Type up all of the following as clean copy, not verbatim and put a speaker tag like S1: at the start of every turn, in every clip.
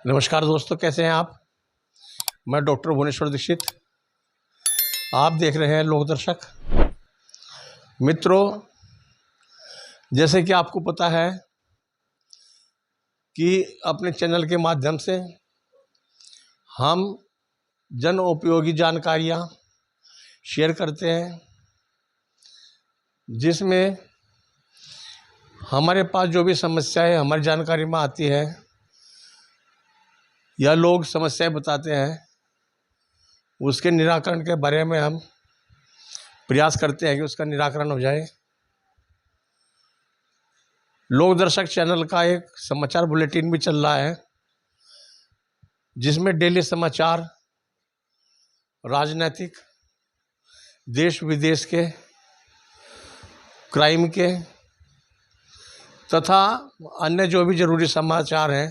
S1: नमस्कार दोस्तों, कैसे हैं आप। मैं डॉक्टर भुवनेश्वर दीक्षित। आप देख रहे हैं लोकदर्शक। मित्रों, जैसे कि आपको पता है कि अपने चैनल के माध्यम से हम जन उपयोगी जानकारियाँ शेयर करते हैं, जिसमें हमारे पास जो भी समस्याएं हमारी जानकारी में आती है या लोग समस्याएं बताते हैं, उसके निराकरण के बारे में हम प्रयास करते हैं कि उसका निराकरण हो जाए। लोकदर्शक चैनल का एक समाचार बुलेटिन भी चल रहा है, जिसमें डेली समाचार, राजनीतिक, देश विदेश के, क्राइम के तथा अन्य जो भी ज़रूरी समाचार हैं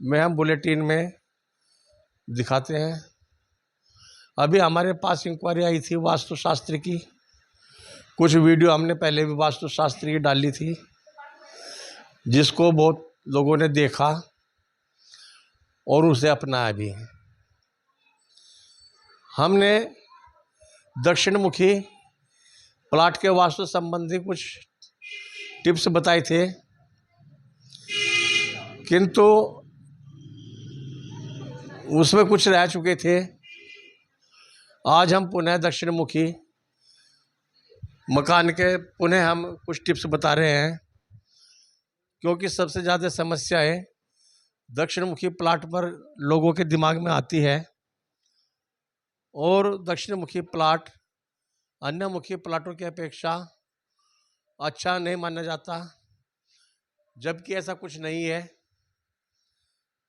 S1: में हम बुलेटिन में दिखाते हैं। अभी हमारे पास इंक्वायरी आई थी वास्तुशास्त्र की। कुछ वीडियो हमने पहले भी वास्तुशास्त्र की डाली थी, जिसको बहुत लोगों ने देखा और उसे अपनाया भी। हमने दक्षिण मुखी प्लाट के वास्तु संबंधी कुछ टिप्स बताए थे, किंतु उसमें कुछ रह चुके थे। आज हम पुनः दक्षिण मुखी मकान के पुनः हम कुछ टिप्स बता रहे हैं, क्योंकि सबसे ज़्यादा समस्याएं दक्षिण मुखी प्लाट पर लोगों के दिमाग में आती है और दक्षिण मुखी प्लाट अन्य मुखी प्लाटों की अपेक्षा अच्छा नहीं माना जाता, जबकि ऐसा कुछ नहीं है।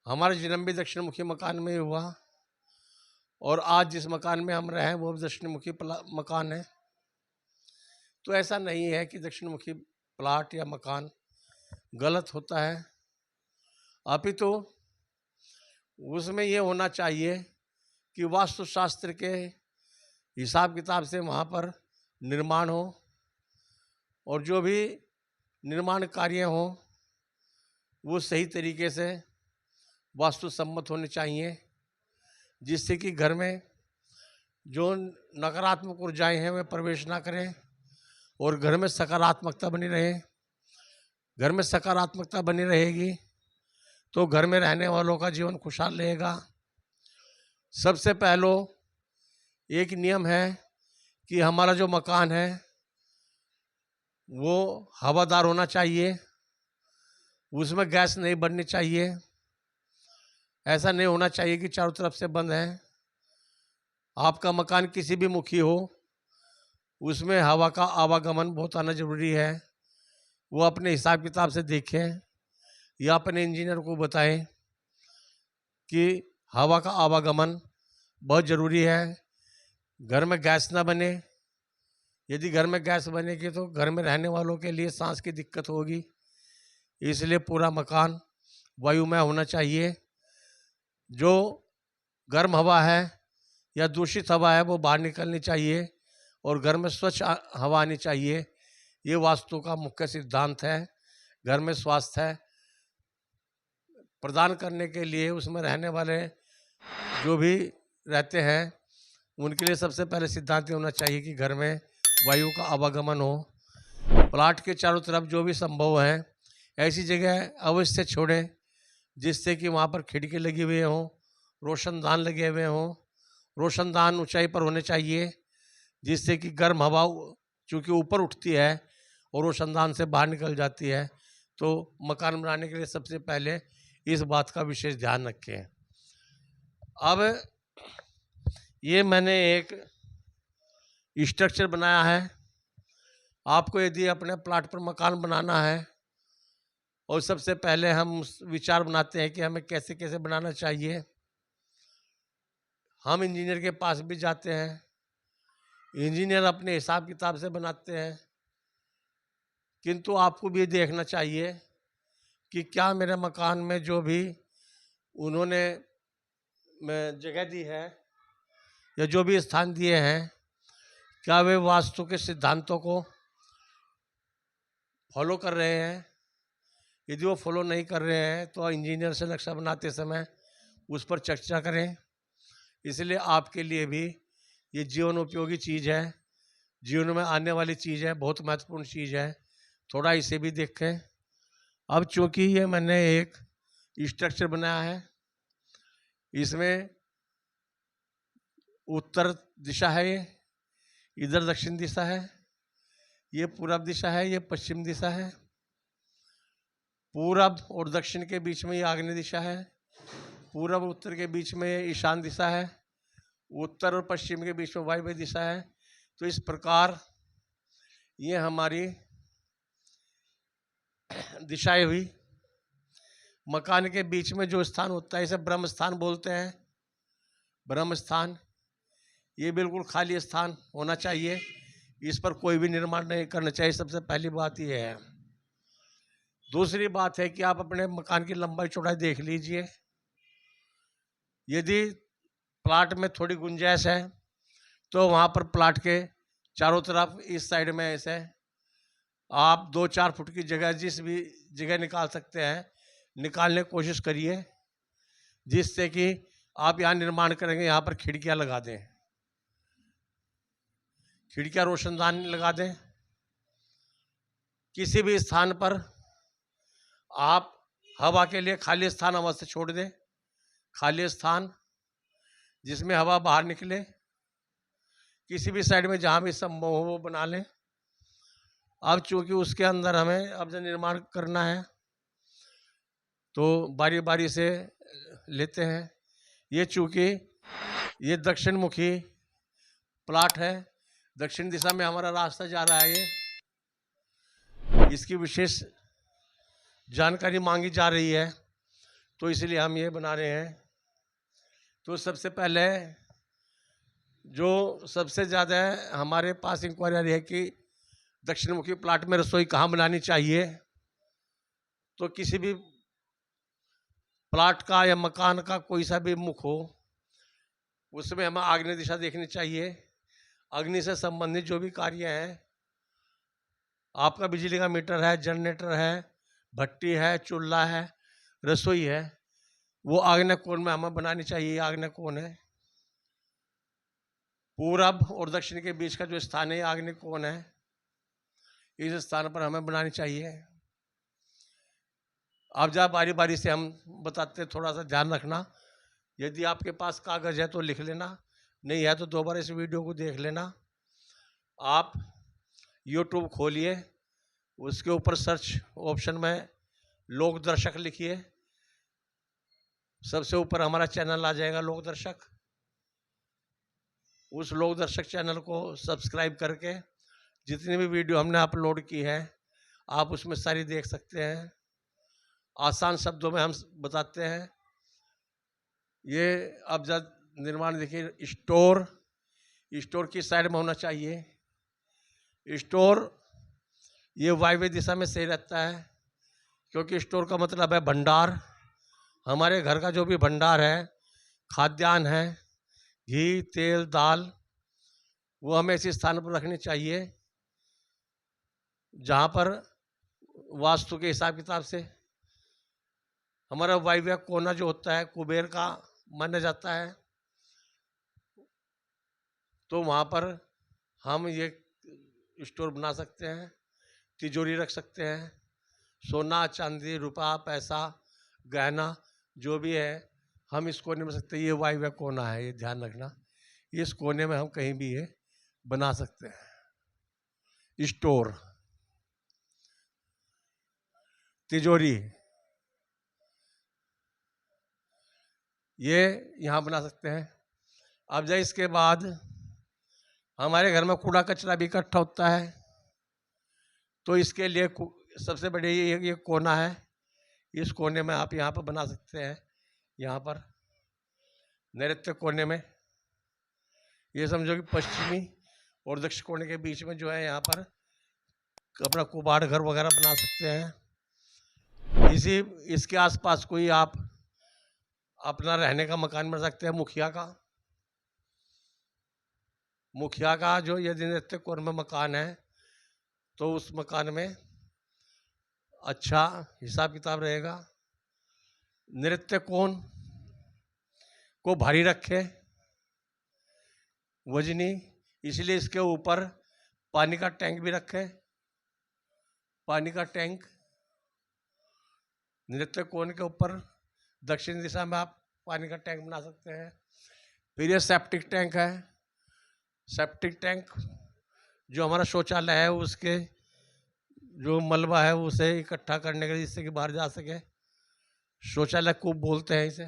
S1: हमारा जन्म भी दक्षिण मुखी मकान में ही हुआ और आज जिस मकान में हम रहे हैं वो दक्षिण मुखी मकान है। तो ऐसा नहीं है कि दक्षिण मुखी प्लाट या मकान गलत होता है, अपितु उसमें ये होना चाहिए कि वास्तुशास्त्र के हिसाब किताब से वहाँ पर निर्माण हो और जो भी निर्माण कार्य हों वो सही तरीके से वास्तु सम्मत होने चाहिए, जिससे कि घर में जो नकारात्मक ऊर्जाएं हैं वे प्रवेश ना करें और घर में सकारात्मकता बनी रहे। घर में सकारात्मकता बनी रहेगी तो घर में रहने वालों का जीवन खुशहाल रहेगा। सबसे पहले एक नियम है कि हमारा जो मकान है वो हवादार होना चाहिए, उसमें गैस नहीं बढ़नी चाहिए। ऐसा नहीं होना चाहिए कि चारों तरफ से बंद है। आपका मकान किसी भी मुखी हो, उसमें हवा का आवागमन बहुत आना जरूरी है। वो अपने हिसाब किताब से देखें या अपने इंजीनियर को बताएं कि हवा का आवागमन बहुत ज़रूरी है। घर में गैस ना बने। यदि घर में गैस बनेगी तो घर में रहने वालों के लिए सांस की दिक्कत होगी, इसलिए पूरा मकान वायुमय होना चाहिए। जो गर्म हवा है या दूषित हवा है वो बाहर निकलनी चाहिए और घर में स्वच्छ हवा आनी चाहिए। ये वास्तु का मुख्य सिद्धांत है। घर में स्वास्थ्य प्रदान करने के लिए उसमें रहने वाले जो भी रहते हैं उनके लिए सबसे पहले सिद्धांत ये होना चाहिए कि घर में वायु का आवागमन हो। प्लाट के चारों तरफ जो भी संभव है ऐसी जगह अवश्य छोड़ें जिससे कि वहाँ पर खिड़की लगी हुई हों, रोशनदान लगे हुए हों। रोशनदान ऊंचाई पर होने चाहिए, जिससे कि गर्म हवा चूँकि ऊपर उठती है और रोशनदान से बाहर निकल जाती है। तो मकान बनाने के लिए सबसे पहले इस बात का विशेष ध्यान रखें। अब ये मैंने एक स्ट्रक्चर बनाया है। आपको यदि अपने प्लाट पर मकान बनाना है और सबसे पहले हम विचार बनाते हैं कि हमें कैसे कैसे बनाना चाहिए। हम इंजीनियर के पास भी जाते हैं, इंजीनियर अपने हिसाब किताब से बनाते हैं, किंतु आपको भी देखना चाहिए कि क्या मेरे मकान में जो भी उन्होंने जगह दी है या जो भी स्थान दिए हैं, क्या वे वास्तु के सिद्धांतों को फॉलो कर रहे हैं यदि वो फॉलो नहीं कर रहे हैं तो इंजीनियर से नक्शा बनाते समय उस पर चर्चा करें। इसलिए आपके लिए भी ये जीवन उपयोगी चीज़ है, जीवन में आने वाली चीज़ है, बहुत महत्वपूर्ण चीज़ है, थोड़ा इसे भी देखें। अब चूंकि ये मैंने एक स्ट्रक्चर बनाया है, इसमें उत्तर दिशा है, ये इधर दक्षिण दिशा है, ये पूरब दिशा है, ये पश्चिम दिशा है, पूरब और दक्षिण के बीच में ये आग्नेय दिशा है, पूरब और उत्तर के बीच में ये ईशान दिशा है, उत्तर और पश्चिम के बीच में वायव्य दिशा है। तो इस प्रकार ये हमारी दिशाएं हुई। मकान के बीच में जो स्थान होता है इसे ब्रह्म स्थान बोलते हैं। ब्रह्म स्थान ये बिल्कुल खाली स्थान होना चाहिए, इस पर कोई भी निर्माण नहीं करना चाहिए। सबसे पहली बात ये है। दूसरी बात है कि आप अपने मकान की लंबाई चौड़ाई देख लीजिए। यदि प्लाट में थोड़ी गुंजाइश है तो वहाँ पर प्लाट के चारों तरफ इस साइड में ऐसे आप 2-4 फुट की जगह जिस भी जगह निकाल सकते हैं निकालने की कोशिश करिए, जिससे कि आप यहाँ निर्माण करेंगे यहाँ पर खिड़कियाँ लगा दें, खिड़कियाँ रोशनदान लगा दें। किसी भी स्थान पर आप हवा के लिए खाली स्थान अवश्य छोड़ दें, खाली स्थान जिसमें हवा बाहर निकले। किसी भी साइड में जहाँ भी संभव हो वो बना लें। अब चूंकि उसके अंदर हमें अब जो निर्माण करना है तो बारी बारी से लेते हैं। ये चूंकि ये दक्षिण मुखी प्लाट है, दक्षिण दिशा में हमारा रास्ता जा रहा है, ये इसकी विशेष जानकारी मांगी जा रही है, तो इसलिए हम ये बना रहे हैं। तो सबसे पहले जो सबसे ज़्यादा हमारे पास इंक्वायरी आ रही है कि दक्षिण मुखी प्लाट में रसोई कहाँ बनानी चाहिए, तो किसी भी प्लाट का या मकान का कोई सा भी मुख हो उसमें हमें आग्नेय दिशा देखनी चाहिए। अग्नि से संबंधित जो भी कार्य हैं, आपका बिजली का मीटर है, जनरेटर है, भट्टी है, चूल्हा है, रसोई है, वो आग्नेय कोण में हमें बनानी चाहिए। आग्नेय कोण है, पूरब और दक्षिण के बीच का जो स्थान है आग्नेय कोण है, इस स्थान पर हमें बनानी चाहिए। अब जब बारी बारी से हम बताते हैं, थोड़ा सा ध्यान रखना। यदि आपके पास कागज़ है तो लिख लेना, नहीं है तो दोबारा इस वीडियो को देख लेना। आप YouTube खोलिए, उसके ऊपर सर्च ऑप्शन में लोक दर्शक लिखिए, सबसे ऊपर हमारा चैनल आ जाएगा लोक दर्शक। उस लोक दर्शक चैनल को सब्सक्राइब करके जितनी भी वीडियो हमने अपलोड की है आप उसमें सारी देख सकते हैं। आसान शब्दों में हम बताते हैं। ये अब जब निर्माण देखिए, स्टोर की साइड में होना चाहिए। स्टोर ये वायव्य दिशा में सही रहता है, क्योंकि स्टोर का मतलब है भंडार। हमारे घर का जो भी भंडार है, खाद्यान्न है, घी, तेल, दाल, वो हमें ऐसे स्थान पर रखनी चाहिए जहाँ पर वास्तु के हिसाब किताब से हमारा वायव्य कोना जो होता है कुबेर का माना जाता है, तो वहाँ पर हम ये स्टोर बना सकते हैं, तिजोरी रख सकते हैं, सोना, चांदी, रुपया, पैसा, गहना जो भी है हम इस कोने में सकते हैं। ये वायव्य कोना है, ये ध्यान रखना। इस कोने में हम कहीं भी ये बना सकते हैं। स्टोर, तिजोरी, ये यहाँ बना सकते हैं। अब जाए इसके बाद हमारे घर में कूड़ा कचरा भी इकट्ठा होता है, तो इसके लिए सबसे बड़े ये कोना है, इस कोने में आप यहाँ पर बना सकते हैं। यहाँ पर नैऋत्य कोने में, ये समझो कि पश्चिमी और दक्षिण कोने के बीच में जो है यहाँ पर अपना कुबाड़ घर वगैरह बना सकते हैं। इसके आसपास कोई आप अपना रहने का मकान बना सकते हैं। मुखिया का जो यदि नैऋत्य कोण में मकान है तो उस मकान में अच्छा हिसाब किताब रहेगा। नृत्य कोण को भारी रखे, वजनी, इसलिए इसके ऊपर पानी का टैंक भी रखे। पानी का टैंक नृत्य कोण के ऊपर दक्षिण दिशा में आप पानी का टैंक बना सकते हैं। फिर ये सेप्टिक टैंक है। सेप्टिक टैंक जो हमारा शौचालय है उसके जो मलबा है उसे इकट्ठा करने के लिए, जिससे कि बाहर जा सके, शौचालय कूप बोलते हैं इसे।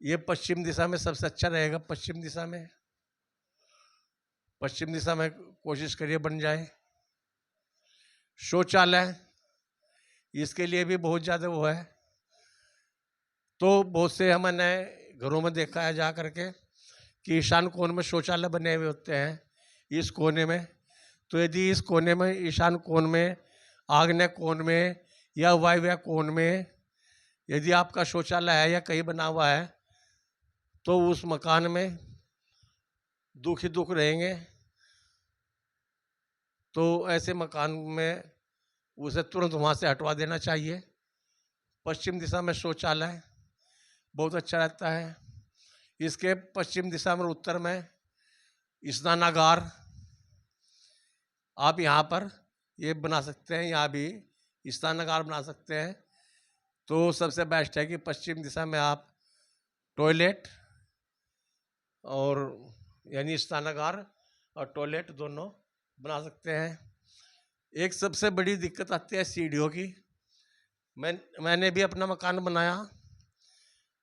S1: ये पश्चिम दिशा में सबसे अच्छा रहेगा। पश्चिम दिशा में, पश्चिम दिशा में कोशिश करिए बन जाए। शौचालय इसके लिए भी बहुत ज़्यादा वो है, तो बहुत से हमने घरों में देखा है जा करके कि ईशान कोण में शौचालय बने हुए होते हैं, इस कोने में। तो यदि इस कोने में, ईशान कोण में, आग्नेय कोण में या वायव्य कोण में यदि आपका शौचालय है या कहीं बना हुआ है, तो उस मकान में दुख ही दुख रहेंगे। तो ऐसे मकान में उसे तुरंत वहाँ से हटवा देना चाहिए। पश्चिम दिशा में शौचालय बहुत अच्छा रहता है। इसके पश्चिम दिशा में, उत्तर में स्नानागार आप यहाँ पर ये बना सकते हैं, यहाँ भी स्नानागार बना सकते हैं। तो सबसे बेस्ट है कि पश्चिम दिशा में आप टॉयलेट और यानी स्नानागार और टॉयलेट दोनों बना सकते हैं। एक सबसे बड़ी दिक्कत आती है सीढ़ियों की। मैंने भी अपना मकान बनाया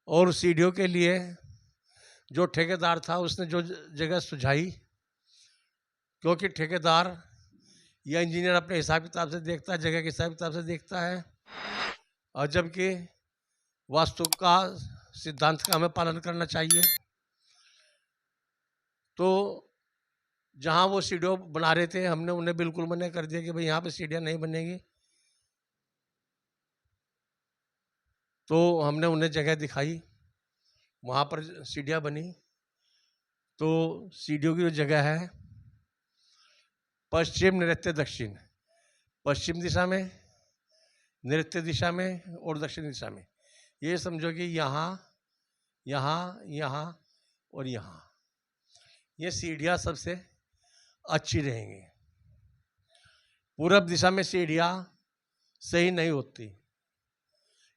S1: और सीढ़ियों के लिए जो ठेकेदार था उसने जो जगह सुझाई, क्योंकि ठेकेदार या इंजीनियर अपने हिसाब किताब से देखता है, जगह के हिसाब किताब से देखता है, और जबकि वास्तु का सिद्धांत का हमें पालन करना चाहिए। तो जहाँ वो सीढ़ियों बना रहे थे, हमने उन्हें बिल्कुल मना कर दिया कि भाई यहाँ पे सीढ़ियाँ नहीं बनेगी। तो हमने उन्हें जगह दिखाई, वहाँ पर सीढ़ियाँ बनी। तो सीढ़ियों की जो जगह है, पश्चिम, नृत्य, दक्षिण, पश्चिम दिशा में, नृत्य दिशा में और दक्षिण दिशा में, ये समझो कि यहाँ, यहाँ, यहाँ और यहाँ, ये सीढ़ियाँ सबसे अच्छी रहेंगी। पूरब दिशा में सीढ़ियाँ सही नहीं होती,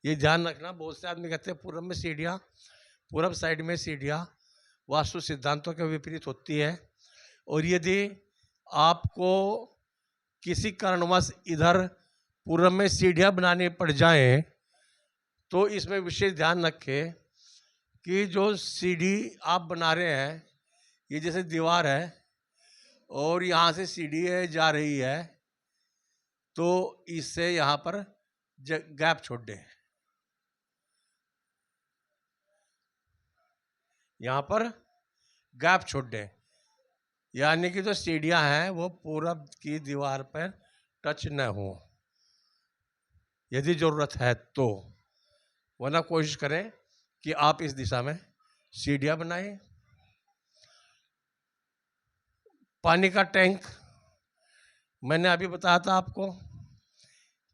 S1: ये ध्यान रखना। बहुत से आदमी कहते हैं पूरब में सीढ़ियाँ, पूरब साइड में सीढ़ियाँ वास्तु सिद्धांतों के विपरीत होती है। और यदि आपको किसी कारणवश इधर पूरब में सीढ़ियाँ बनानी पड़ जाएं, तो इसमें विशेष ध्यान रखें कि जो सीढ़ी आप बना रहे हैं, ये जैसे दीवार है और यहाँ से सीढ़ी है जा रही है, तो इससे यहाँ पर गैप छोड़ दें। यहाँ पर गैप छोड़ दें, यानी कि जो सीढ़ियाँ हैं वो पूरब की दीवार पर टच न हो, यदि ज़रूरत है तो। वरना कोशिश करें कि आप इस दिशा में सीढ़ियाँ बनाएं। पानी का टैंक मैंने अभी बताया था आपको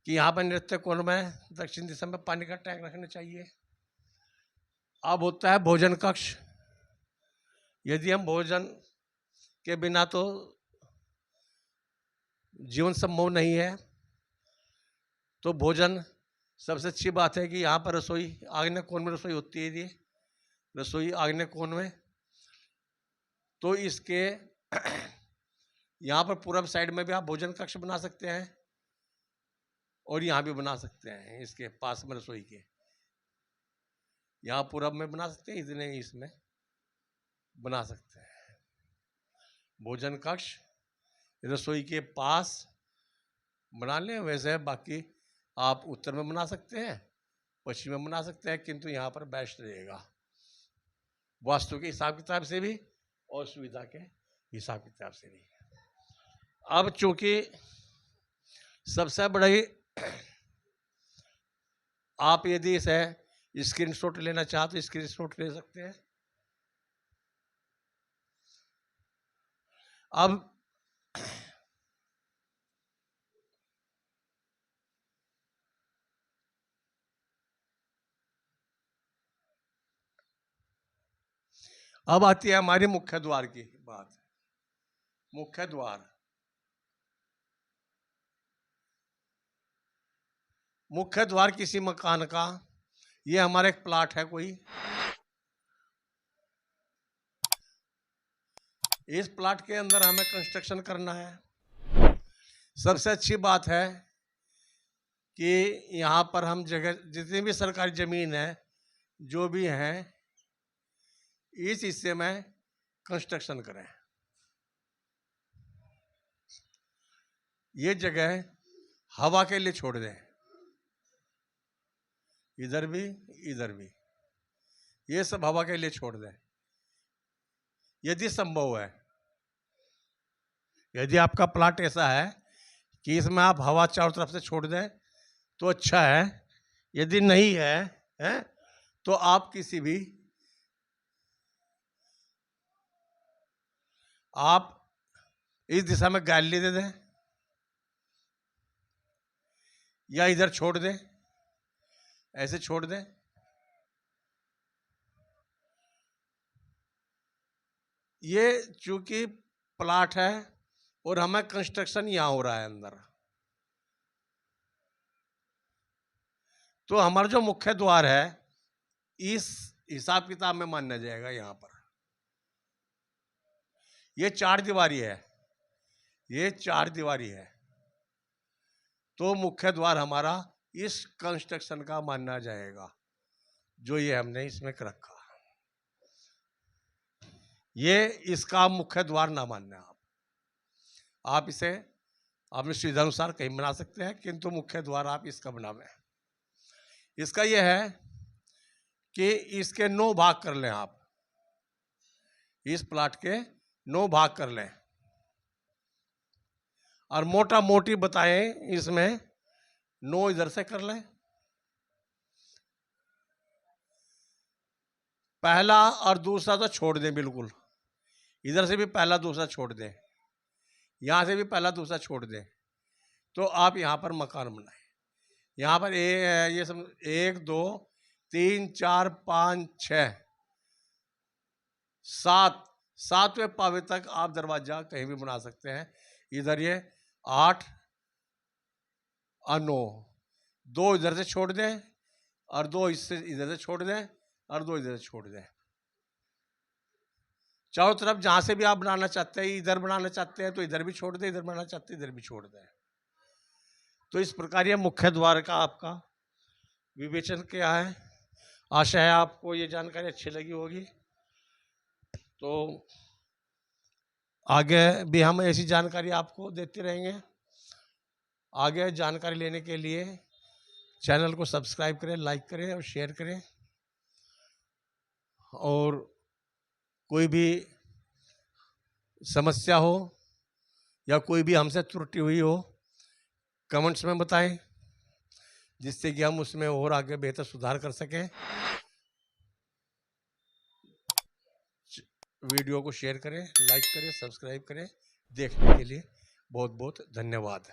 S1: कि यहाँ पर नृत्य कोण में दक्षिण दिशा में पानी का टैंक रखना चाहिए। अब होता है भोजन कक्ष। यदि हम भोजन के बिना तो जीवन संभव नहीं है, तो भोजन सबसे अच्छी बात है कि यहाँ पर रसोई, आग्नेय कोण में रसोई होती है, ये रसोई आग्नेय कोण में। तो इसके यहाँ पर पूरब साइड में भी आप भोजन कक्ष बना सकते हैं और यहाँ भी बना सकते हैं, इसके पास में रसोई के, यहाँ पूरब में बना सकते हैं, इतने इसमें बना सकते हैं भोजन कक्ष, रसोई के पास बना लें। वैसे बाकी आप उत्तर में बना सकते हैं, पश्चिम में बना सकते हैं, किंतु यहाँ पर बेस्ट रहेगा वास्तु के हिसाब किताब से भी और सुविधा के हिसाब किताब से भी। अब चूंकि सबसे बड़ी, आप यदि इसे स्क्रीनशॉट लेना चाहते तो स्क्रीनशॉट ले सकते हैं। अब अब आती है हमारी मुख्य द्वार की बात। मुख्य द्वार, मुख्य द्वार किसी मकान का, ये हमारा एक प्लाट है कोई, इस प्लाट के अंदर हमें कंस्ट्रक्शन करना है। सबसे अच्छी बात है कि यहाँ पर हम जगह जितनी भी सरकारी ज़मीन है जो भी हैं, इस हिस्से में कंस्ट्रक्शन करें। ये जगह हवा के लिए छोड़ दें, इधर भी इधर भी, ये सब हवा के लिए छोड़ दें यदि संभव है। यदि आपका प्लाट ऐसा है कि इसमें आप हवा चारों तरफ से छोड़ दें तो अच्छा है। यदि नहीं है, तो आप किसी भी आप इस दिशा में गैलरी दे दें या इधर छोड़ दें, ऐसे छोड़ दें। ये चूंकि प्लाट है और हमें कंस्ट्रक्शन यहाँ हो रहा है अंदर, तो हमारा जो मुख्य द्वार है इस हिसाब किताब में माना जाएगा। यहाँ पर ये 4 दीवारी है, ये 4 दीवारी है, तो मुख्य द्वार हमारा इस कंस्ट्रक्शन का माना जाएगा जो ये हमने इसमें रखा। ये इसका मुख्य द्वार ना मानना आप इसे अपनी सुविधा अनुसार कहीं बना सकते हैं, किंतु मुख्य द्वार आप इसका बनावें। इसका यह है कि इसके 9 भाग कर लें आप, इस प्लाट के 9 भाग कर लें और मोटा मोटी बताएं इसमें 9 इधर से कर लें। पहला और दूसरा तो छोड़ दें बिल्कुल, इधर से भी पहला दूसरा छोड़ दें, यहाँ से भी पहला दूसरा छोड़ दें, तो आप यहाँ पर मकान बनाएं। यहाँ पर ये सब 1 2 3 4 5 6 7 7वें पावे तक आप दरवाजा कहीं भी बना सकते हैं। इधर ये 8 और 9, 2 इधर से छोड़ दें और 2 इससे इधर से छोड़ दें और 2 इधर से छोड़ दें। चारों तरफ जहाँ से भी आप बनाना चाहते हैं, इधर बनाना चाहते हैं तो इधर भी छोड़ दें, इधर बनाना चाहते हैं इधर भी छोड़ दें। तो इस प्रकार ये मुख्य द्वार का आपका विवेचन क्या है। आशा है आपको ये जानकारी अच्छी लगी होगी। तो आगे भी हम ऐसी जानकारी आपको देते रहेंगे। आगे जानकारी लेने के लिए चैनल को सब्सक्राइब करें, लाइक करें और शेयर करें। और कोई भी समस्या हो या कोई भी हमसे त्रुटि हुई हो कमेंट्स में बताएं, जिससे कि हम उसमें और आगे बेहतर सुधार कर सकें। वीडियो को शेयर करें, लाइक करें, सब्सक्राइब करें। देखने के लिए बहुत बहुत धन्यवाद।